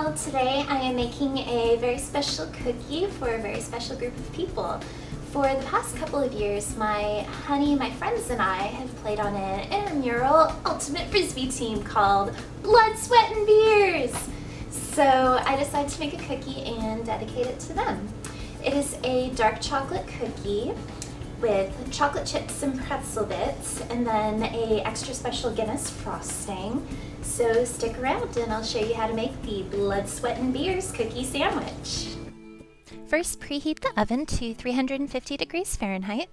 Well, today I am making a very special cookie for a very special group of people. For the past couple of years, my friends, and I have played on an intramural ultimate Frisbee team called Blood, Sweat, and Beers. So I decided to make a cookie and dedicate it to them. It is a dark chocolate cookie with chocolate chips and pretzel bits, and then a extra special Guinness frosting. So stick around and I'll show you how to make the Blood, Sweat, and Beers cookie sandwich. First, preheat the oven to 350 degrees Fahrenheit.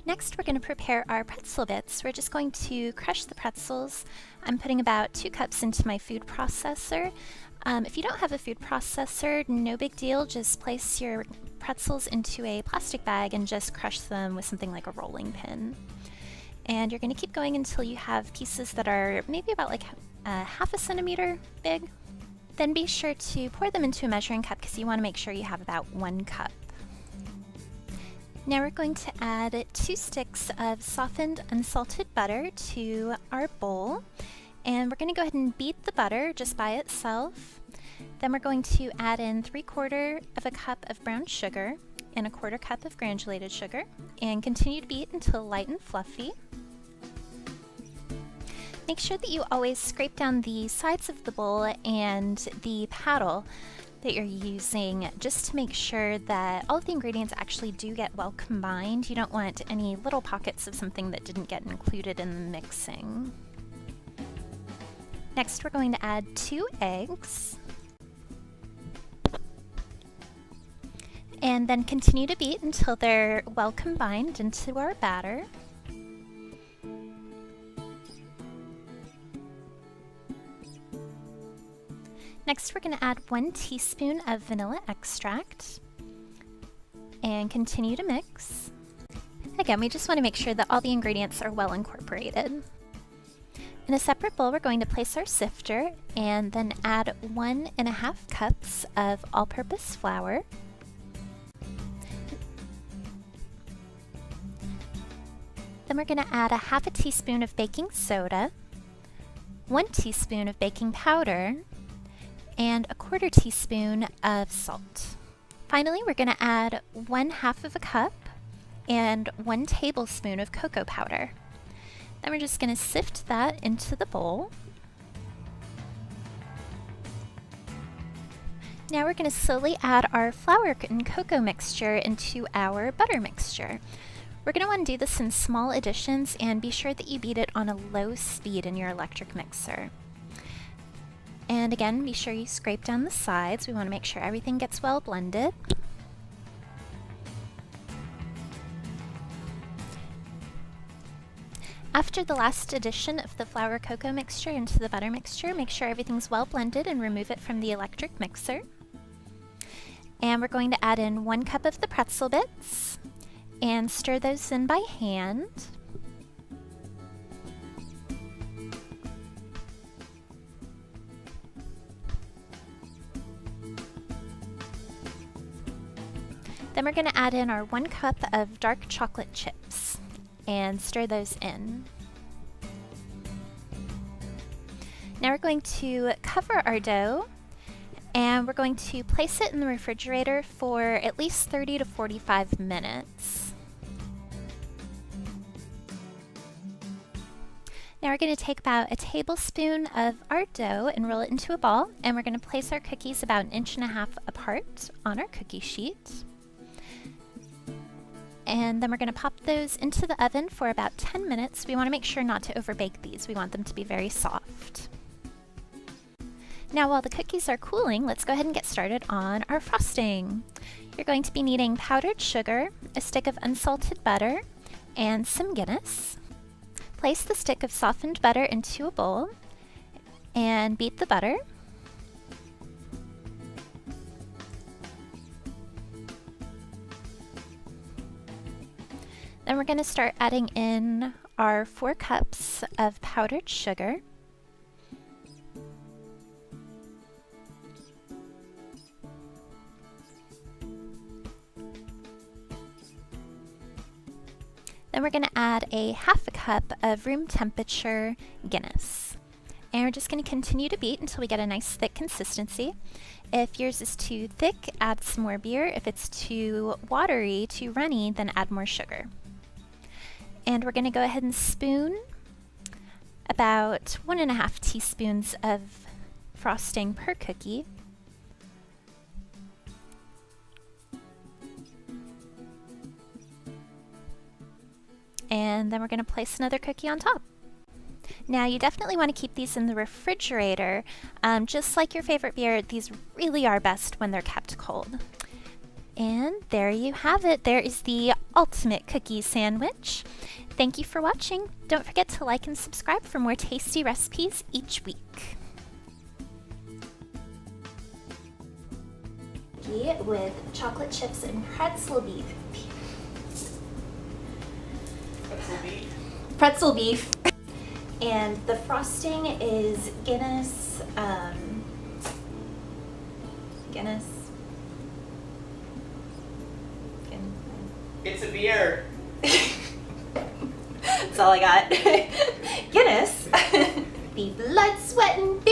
Next, we're going to prepare our pretzel bits. We're just going to crush the pretzels. I'm putting about 2 cups into my food processor. If you don't have a food processor, no big deal. Just place your pretzels into a plastic bag and just crush them with something like a rolling pin. And you're going to keep going until you have pieces that are maybe about like half a centimeter big. Then be sure to pour them into a measuring cup because you want to make sure you have about 1 cup. Now we're going to add 2 sticks of softened unsalted butter to our bowl. And we're going to go ahead and beat the butter just by itself. Then we're going to add in 3/4 of a cup of brown sugar and 1/4 cup of granulated sugar and continue to beat until light and fluffy. Make sure that you always scrape down the sides of the bowl and the paddle that you're using just to make sure that all of the ingredients actually do get well combined. You don't want any little pockets of something that didn't get included in the mixing. Next, we're going to add 2 eggs. And then continue to beat until they're well combined into our batter. Next, we're going to add 1 teaspoon of vanilla extract and continue to mix. Again, we just want to make sure that all the ingredients are well incorporated. In a separate bowl, we're going to place our sifter and then add 1½ cups of all-purpose flour. Then we're going to add 1/2 teaspoon of baking soda, 1 teaspoon of baking powder, and 1/4 teaspoon of salt. Finally, we're going to add 1/2 cup and 1 tablespoon of cocoa powder. Then we're just going to sift that into the bowl. Now we're going to slowly add our flour and cocoa mixture into our butter mixture. We're going to want to do this in small additions and be sure that you beat it on a low speed in your electric mixer. And again, be sure you scrape down the sides. We want to make sure everything gets well blended. After the last addition of the flour cocoa mixture into the butter mixture, make sure everything's well blended and remove it from the electric mixer. And we're going to add in 1 cup of the pretzel bits and stir those in by hand. Then we're going to add in our 1 cup of dark chocolate chips and stir those in. Now we're going to cover our dough and we're going to place it in the refrigerator for at least 30 to 45 minutes. Now we're going to take about a tablespoon of our dough and roll it into a ball, and we're going to place our cookies about 1.5 inches apart on our cookie sheet. And then we're going to pop those into the oven for about 10 minutes. We want to make sure not to overbake these. We want them to be very soft. Now while the cookies are cooling, let's go ahead and get started on our frosting. You're going to be needing powdered sugar, a stick of unsalted butter, and some Guinness. Place the stick of softened butter into a bowl and beat the butter. Then we're going to start adding in our 4 cups of powdered sugar. Then we're going to add a 1/2 cup of room temperature Guinness. And we're just going to continue to beat until we get a nice thick consistency. If yours is too thick, add some more beer. If it's too watery, too runny, then add more sugar. And we're going to go ahead and spoon about 1.5 teaspoons of frosting per cookie. And then we're going to place another cookie on top. Now you definitely want to keep these in the refrigerator. Just like your favorite beer, these really are best when they're kept cold. And there you have it. There is the ultimate cookie sandwich. Thank you for watching. Don't forget to like and subscribe for more tasty recipes each week. With chocolate chips and pretzel beef. Pretzel beef. And the frosting is Guinness. It's a beer. That's all I got. Guinness. The blood, sweat, and beer.